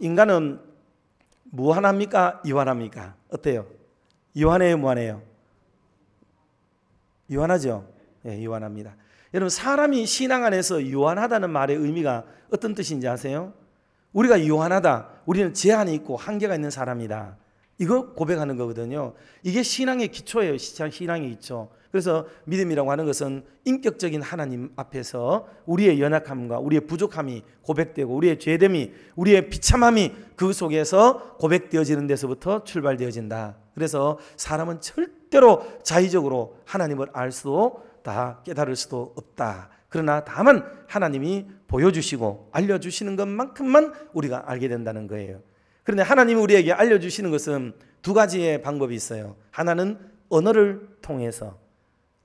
인간은 무한합니까? 유한합니까? 어때요? 유한해요? 무한해요? 유한하죠? 예, 유한합니다. 여러분, 사람이 신앙 안에서 유한하다는 말의 의미가 어떤 뜻인지 아세요? 우리가 유한하다, 우리는 제한이 있고 한계가 있는 사람이다, 이거 고백하는 거거든요. 이게 신앙의 기초예요. 신앙의 기초. 그래서 믿음이라고 하는 것은 인격적인 하나님 앞에서 우리의 연약함과 우리의 부족함이 고백되고 우리의 죄됨이, 우리의 비참함이 그 속에서 고백되어지는 데서부터 출발되어진다. 그래서 사람은 절대로 자의적으로 하나님을 알 수도 다 깨달을 수도 없다. 그러나 다만 하나님이 보여주시고 알려주시는 것만큼만 우리가 알게 된다는 거예요. 그런데 하나님이 우리에게 알려주시는 것은 두 가지의 방법이 있어요. 하나는 언어를 통해서,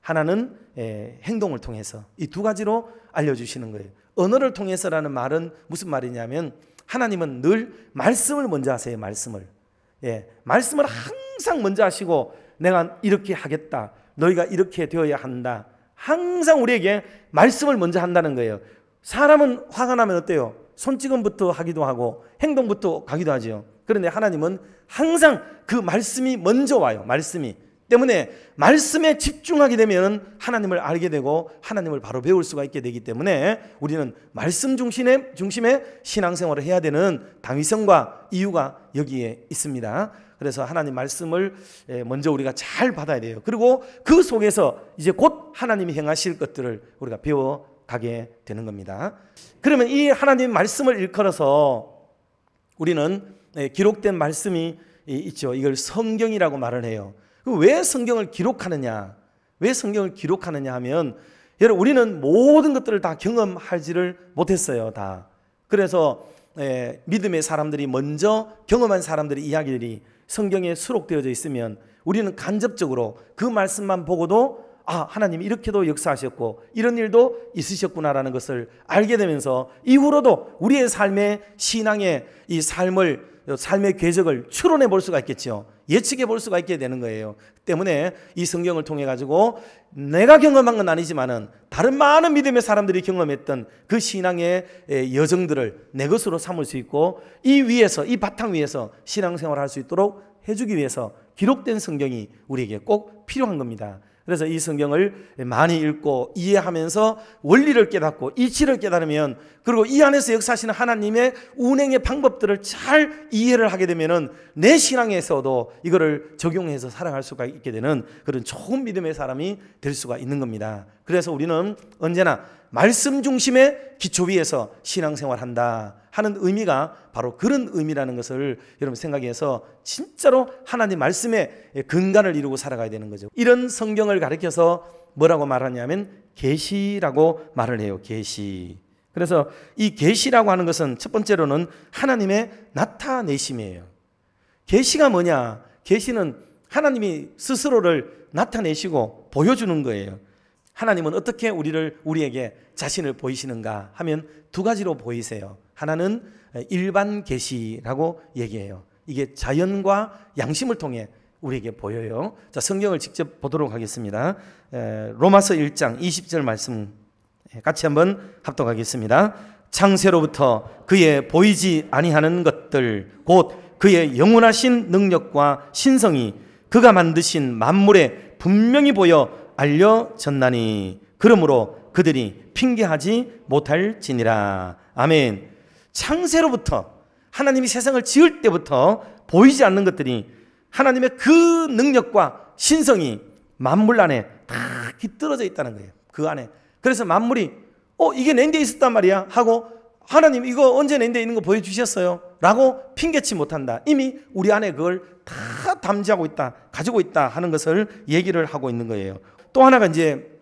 하나는 행동을 통해서, 이 두 가지로 알려주시는 거예요. 언어를 통해서라는 말은 무슨 말이냐면 하나님은 늘 말씀을 먼저 하세요. 말씀을 항상 먼저 하시고 내가 이렇게 하겠다, 너희가 이렇게 되어야 한다, 항상 우리에게 말씀을 먼저 한다는 거예요. 사람은 화가 나면 어때요? 손찌검부터 하기도 하고 행동부터 가기도 하죠. 그런데 하나님은 항상 그 말씀이 먼저 와요. 말씀이 때문에 말씀에 집중하게 되면 하나님을 알게 되고 하나님을 바로 배울 수가 있게 되기 때문에 우리는 말씀 중심의 신앙생활을 해야 되는 당위성과 이유가 여기에 있습니다. 그래서 하나님 말씀을 먼저 우리가 잘 받아야 돼요. 그리고 그 속에서 이제 곧 하나님이 행하실 것들을 우리가 배워가게 되는 겁니다. 그러면 이 하나님 말씀을 일컬어서 우리는 기록된 말씀이 있죠. 이걸 성경이라고 말을 해요. 왜 성경을 기록하느냐? 왜 성경을 기록하느냐 하면, 여러분, 우리는 모든 것들을 다 경험하지를 못했어요. 다. 그래서 믿음의 사람들이 먼저 경험한 사람들의 이야기들이 성경에 수록되어져 있으면 우리는 간접적으로 그 말씀만 보고도 하나님이 이렇게도 역사하셨고 이런 일도 있으셨구나라는 것을 알게 되면서 이후로도 우리의 삶의 신앙의 이 삶의 궤적을 추론해 볼 수가 있겠죠. 예측해 볼 수가 있게 되는 거예요. 때문에 이 성경을 통해 가지고 내가 경험한 건 아니지만은 다른 많은 믿음의 사람들이 경험했던 그 신앙의 여정들을 내 것으로 삼을 수 있고 이 위에서, 이 바탕 위에서 신앙생활을 할 수 있도록 해주기 위해서 기록된 성경이 우리에게 꼭 필요한 겁니다. 그래서 이 성경을 많이 읽고 이해하면서 원리를 깨닫고 이치를 깨달으면, 그리고 이 안에서 역사하시는 하나님의 운행의 방법들을 잘 이해를 하게 되면은 내 신앙에서도 이거를 적용해서 살아갈 수가 있게 되는 그런 좋은 믿음의 사람이 될 수가 있는 겁니다. 그래서 우리는 언제나 말씀 중심의 기초 위에서 신앙생활한다 하는 의미가 바로 그런 의미라는 것을 여러분 생각해서 진짜로 하나님 말씀의 근간을 이루고 살아가야 되는 거죠. 이런 성경을 가리켜서 뭐라고 말하냐면 계시라고 말을 해요. 계시. 그래서 이 계시라고 하는 것은 첫 번째로는 하나님의 나타내심이에요. 계시가 뭐냐? 계시는 하나님이 스스로를 나타내시고 보여주는 거예요. 하나님은 어떻게 우리에게 자신을 보이시는가 하면 두 가지로 보이세요. 하나는 일반 계시라고 얘기해요. 이게 자연과 양심을 통해 우리에게 보여요. 자, 성경을 직접 보도록 하겠습니다. 로마서 1장 20절 말씀 같이 한번 합독하겠습니다. 창세로부터 그의 보이지 아니하는 것들 곧 그의 영원하신 능력과 신성이 그가 만드신 만물에 분명히 보여 알려졌나니 그러므로 그들이 핑계하지 못할지니라. 아멘. 창세로부터, 하나님이 세상을 지을 때부터 보이지 않는 것들이 하나님의 그 능력과 신성이 만물 안에 다 깃들어져 있다는 거예요. 그 안에. 그래서 만물이 이게 내 데 있었단 말이야 하고 하나님 이거 언제 내 데 있는 거 보여주셨어요? 라고 핑계치 못한다. 이미 우리 안에 그걸 다 담지하고 있다, 가지고 있다 하는 것을 얘기를 하고 있는 거예요. 또 하나가 이제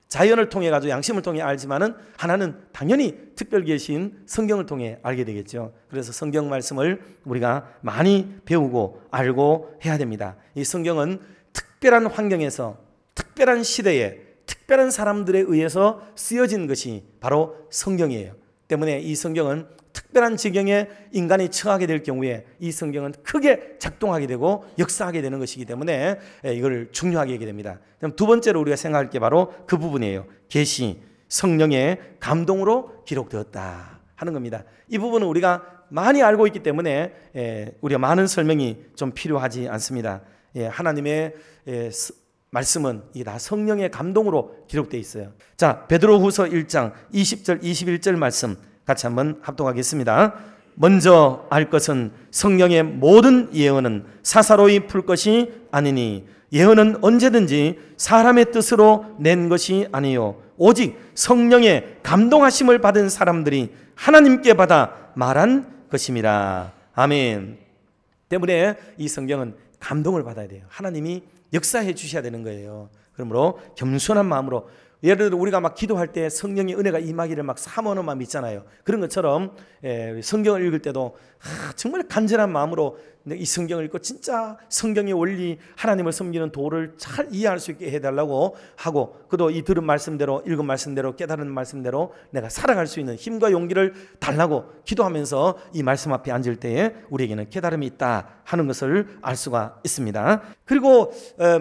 자연을 통해 가지고 양심을 통해 알지만은 하나는 당연히 특별 계신 성경을 통해 알게 되겠죠. 그래서 성경 말씀을 우리가 많이 배우고 알고 해야 됩니다. 이 성경은 특별한 환경에서 특별한 시대에 특별한 사람들에 의해서 쓰여진 것이 바로 성경이에요. 때문에 이 성경은 특별한 지경에 인간이 처하게 될 경우에 이 성경은 크게 작동하게 되고 역사하게 되는 것이기 때문에 이걸 중요하게 하게 됩니다. 그럼 두 번째로 우리가 생각할 게 바로 그 부분이에요. 계시, 성령의 감동으로 기록되었다 하는 겁니다. 이 부분은 우리가 많이 알고 있기 때문에 우리가 많은 설명이 좀 필요하지 않습니다. 하나님의 말씀은 이 다 성령의 감동으로 기록되어 있어요. 자, 베드로후서 1장 20절 21절 말씀 같이 한번 합독하겠습니다. 먼저 알 것은 성령의 모든 예언은 사사로이 풀 것이 아니니 예언은 언제든지 사람의 뜻으로 낸 것이 아니요 오직 성령의 감동하심을 받은 사람들이 하나님께 받아 말한 것임이라. 아멘. 때문에 이 성경은 감동을 받아야 돼요. 하나님이 역사해 주셔야 되는 거예요. 그러므로 겸손한 마음으로, 예를 들어 우리가 막 기도할 때 성령의 은혜가 임하기를 막 사모하는 마음이 있잖아요. 그런 것처럼 성경을 읽을 때도 정말 간절한 마음으로 이 성경을 읽고 진짜 성경의 원리, 하나님을 섬기는 도를 잘 이해할 수 있게 해달라고 하고, 그도 이 들은 말씀대로, 읽은 말씀대로, 깨달은 말씀대로 내가 살아갈 수 있는 힘과 용기를 달라고 기도하면서 이 말씀 앞에 앉을 때에 우리에게는 깨달음이 있다 하는 것을 알 수가 있습니다. 그리고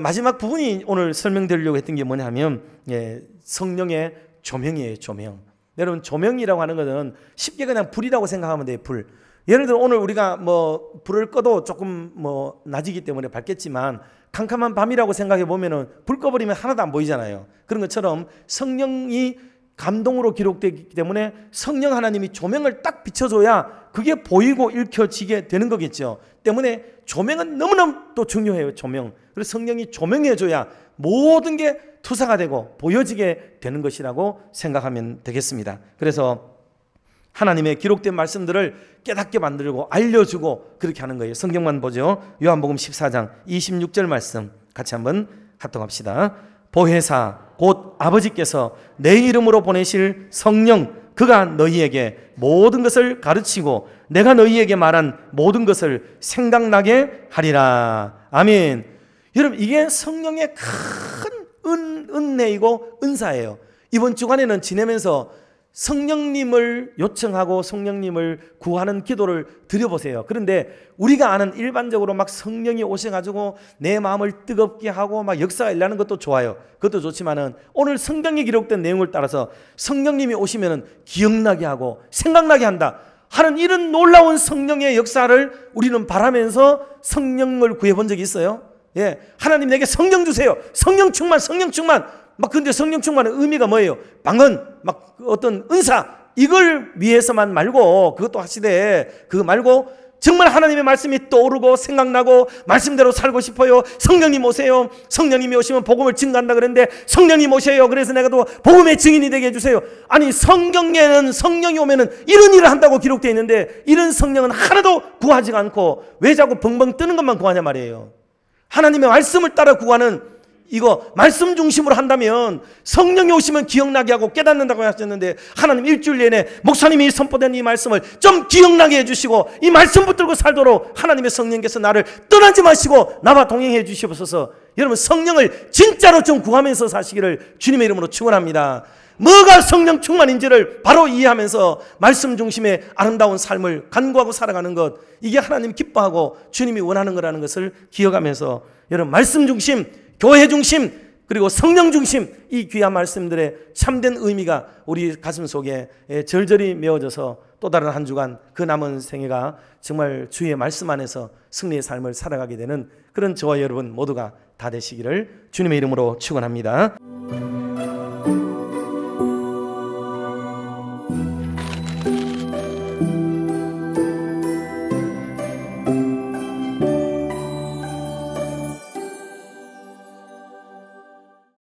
마지막 부분이 오늘 설명드리려고 했던 게 뭐냐면 성령의 조명이에요. 조명. 여러분, 조명이라고 하는 것은 쉽게 그냥 불이라고 생각하면 돼요. 불. 예를 들어 오늘 우리가 뭐 불을 꺼도 조금 낮이기 때문에 밝겠지만 캄캄한 밤이라고 생각해 보면은 불 꺼버리면 하나도 안 보이잖아요. 그런 것처럼 성령이 감동으로 기록되기 때문에 성령 하나님이 조명을 딱 비춰줘야 그게 보이고 읽혀지게 되는 거겠죠. 때문에 조명은 너무너무 또 중요해요. 조명. 그래서 성령이 조명해줘야 모든 게 투사가 되고 보여지게 되는 것이라고 생각하면 되겠습니다. 그래서 하나님의 기록된 말씀들을 깨닫게 만들고 알려주고 그렇게 하는 거예요. 성경만 보죠. 요한복음 14장 26절 말씀 같이 한번 합독합시다. 보혜사 곧 아버지께서 내 이름으로 보내실 성령, 그가 너희에게 모든 것을 가르치고 내가 너희에게 말한 모든 것을 생각나게 하리라. 아멘. 여러분, 이게 성령의 큰 은혜이고 은사예요. 이번 주간에는 지내면서 성령님을 요청하고 성령님을 구하는 기도를 드려보세요. 그런데 우리가 아는 일반적으로 막 성령이 오셔가지고 내 마음을 뜨겁게 하고 막 역사가 일어나는 것도 좋아요. 그것도 좋지만은 오늘 성경에 기록된 내용을 따라서 성령님이 오시면은 기억나게 하고 생각나게 한다 하는 이런 놀라운 성령의 역사를 우리는 바라면서 성령을 구해본 적이 있어요. 하나님 내게 성령 주세요. 성령 충만, 성령 충만. 막 근데 성령 충만의 의미가 뭐예요? 방언, 막 어떤 은사, 이걸 위해서만 말고, 그것도 하시되 그거 말고 정말 하나님의 말씀이 떠오르고 생각나고 말씀대로 살고 싶어요. 성령님 오세요. 성령님이 오시면 복음을 증거한다 그랬는데 성령님 오세요. 그래서 내가 또 복음의 증인이 되게 해주세요. 아니, 성경에는 성령이 오면은 이런 일을 한다고 기록되어 있는데 이런 성령은 하나도 구하지 않고 왜 자꾸 벙벙 뜨는 것만 구하냐 말이에요. 하나님의 말씀을 따라 구하는, 이거 말씀 중심으로 한다면 성령이 오시면 기억나게 하고 깨닫는다고 하셨는데 하나님 일주일 내내 목사님이 선포된 이 말씀을 좀 기억나게 해주시고 이 말씀 붙들고 살도록 하나님의 성령께서 나를 떠나지 마시고 나와 동행해 주시옵소서. 여러분, 성령을 진짜로 좀 구하면서 사시기를 주님의 이름으로 축원합니다. 뭐가 성령 충만인지를 바로 이해하면서 말씀 중심의 아름다운 삶을 간구하고 살아가는 것, 이게 하나님 기뻐하고 주님이 원하는 거라는 것을 기억하면서 여러분, 말씀 중심, 교회 중심, 그리고 성령 중심, 이 귀한 말씀들의 참된 의미가 우리 가슴 속에 절절히 메워져서 또 다른 한 주간 그 남은 생애가 정말 주의 말씀 안에서 승리의 삶을 살아가게 되는 그런 저와 여러분 모두가 다 되시기를 주님의 이름으로 축원합니다.